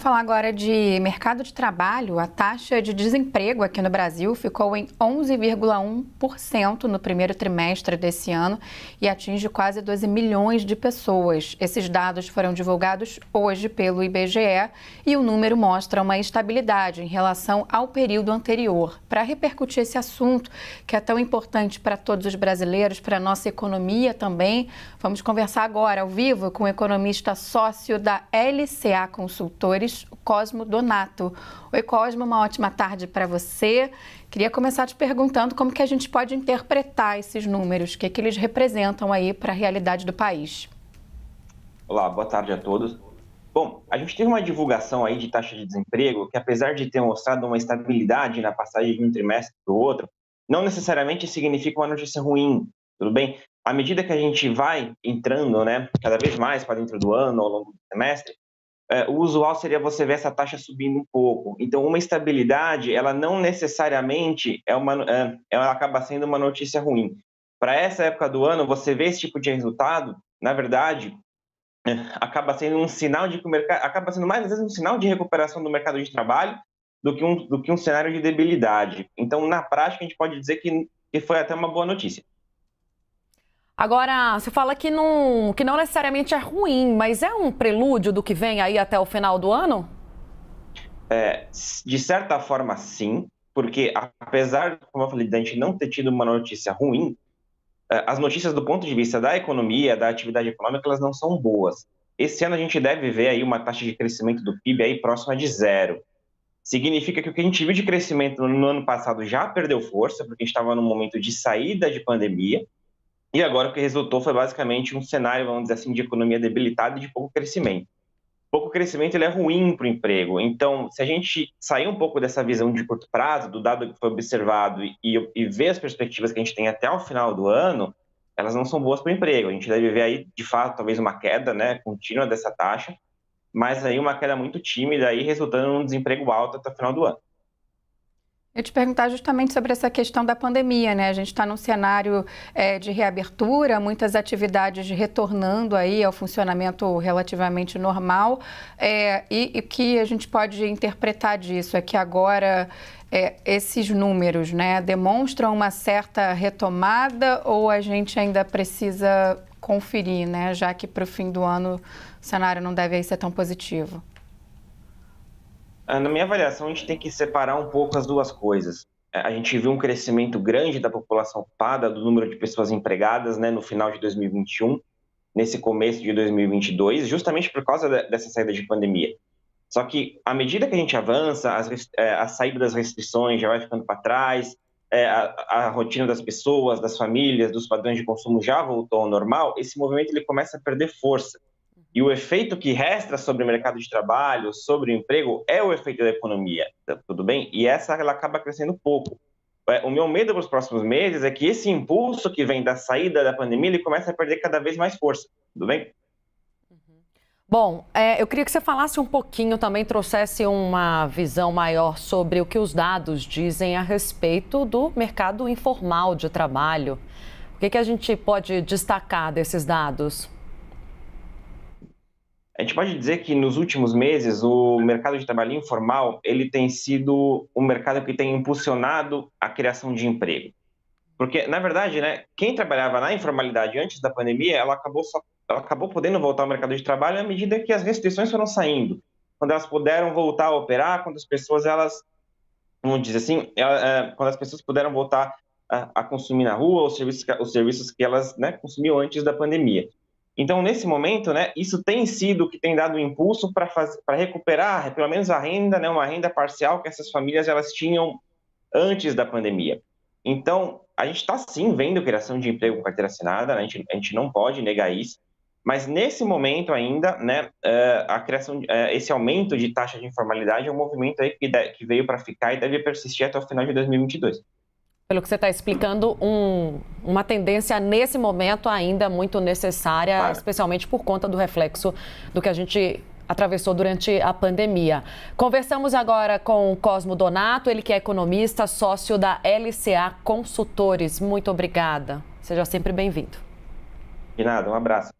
Vamos falar agora de mercado de trabalho. A taxa de desemprego aqui no Brasil ficou em 11,1% no primeiro trimestre desse ano e atinge quase 12 milhões de pessoas. Esses dados foram divulgados hoje pelo IBGE e o número mostra uma estabilidade em relação ao período anterior. Para repercutir esse assunto, que é tão importante para todos os brasileiros, para a nossa economia também, vamos conversar agora ao vivo com o economista sócio da LCA Consultores, o Cosmo Donato. Oi, Cosmo, uma ótima tarde para você. Queria começar te perguntando como que a gente pode interpretar esses números, o que que eles representam aí para a realidade do país. Olá, boa tarde a todos. Bom, a gente teve uma divulgação aí de taxa de desemprego que, apesar de ter mostrado uma estabilidade na passagem de um trimestre para o outro, não necessariamente significa uma notícia ruim, tudo bem? À medida que a gente vai entrando, cada vez mais para dentro do ano, ao longo do semestre, o usual seria você ver essa taxa subindo um pouco. Então, uma estabilidade, ela não necessariamente ela acaba sendo uma notícia ruim. Para essa época do ano, você vê esse tipo de resultado, na verdade, acaba sendo um sinal de que o mercado, acaba sendo mais às vezes um sinal de recuperação do mercado de trabalho do que um cenário de debilidade. Então, na prática, a gente pode dizer que foi até uma boa notícia. Agora, você fala que não necessariamente é ruim, mas é um prelúdio do que vem aí até o final do ano? De certa forma, sim, porque apesar, como eu falei, de a gente não ter tido uma notícia ruim, as notícias do ponto de vista da economia, da atividade econômica, elas não são boas. Esse ano a gente deve ver aí uma taxa de crescimento do PIB aí próxima de zero. Significa que o que a gente viu de crescimento no ano passado já perdeu força, porque a gente estava num momento de saída de pandemia, e agora o que resultou foi basicamente um cenário, vamos dizer assim, de economia debilitada e de pouco crescimento. Pouco crescimento ele é ruim para o emprego. Então, se a gente sair um pouco dessa visão de curto prazo, do dado que foi observado, e ver as perspectivas que a gente tem até o final do ano, elas não são boas para o emprego. A gente deve ver aí, de fato, talvez uma queda contínua dessa taxa, mas aí uma queda muito tímida, aí, resultando num desemprego alto até o final do ano. Eu ia te perguntar justamente sobre essa questão da pandemia, né? A gente está num cenário de reabertura, muitas atividades retornando aí ao funcionamento relativamente normal. E o que a gente pode interpretar disso é que agora esses números, né, demonstram uma certa retomada ou a gente ainda precisa conferir, né? Já que para o fim do ano o cenário não deve aí ser tão positivo. Na minha avaliação, a gente tem que separar um pouco as duas coisas. A gente viu um crescimento grande da população ocupada, do número de pessoas empregadas, no final de 2021, nesse começo de 2022, justamente por causa dessa saída de pandemia. Só que, à medida que a gente avança, a saída das restrições já vai ficando para trás, a rotina das pessoas, das famílias, dos padrões de consumo já voltou ao normal, esse movimento ele começa a perder força. E o efeito que resta sobre o mercado de trabalho, sobre o emprego, é o efeito da economia, tudo bem? E ela acaba crescendo pouco. O meu medo para os próximos meses é que esse impulso que vem da saída da pandemia, ele começa a perder cada vez mais força, tudo bem? Bom, eu queria que você falasse um pouquinho, também trouxesse uma visão maior sobre o que os dados dizem a respeito do mercado informal de trabalho. O que a gente pode destacar desses dados? A gente pode dizer que nos últimos meses o mercado de trabalho informal ele tem sido um mercado que tem impulsionado a criação de emprego. Porque, na verdade, quem trabalhava na informalidade antes da pandemia, ela acabou podendo voltar ao mercado de trabalho à medida que as restrições foram saindo. Quando elas puderam voltar a operar, quando as pessoas, vamos dizer assim, quando as pessoas puderam voltar a consumir na rua os serviços que elas consumiam antes da pandemia. Então, nesse momento, isso tem sido o que tem dado impulso para recuperar, pelo menos a renda, uma renda parcial que essas famílias elas tinham antes da pandemia. Então, a gente está sim vendo criação de emprego com carteira assinada, a gente não pode negar isso, mas nesse momento ainda, a criação, esse aumento de taxa de informalidade é um movimento aí que veio para ficar e deve persistir até o final de 2022. Pelo que você está explicando, uma tendência nesse momento ainda muito necessária, claro, especialmente por conta do reflexo do que a gente atravessou durante a pandemia. Conversamos agora com o Cosmo Donato, ele que é economista, sócio da LCA Consultores. Muito obrigada. Seja sempre bem-vindo. De nada, um abraço.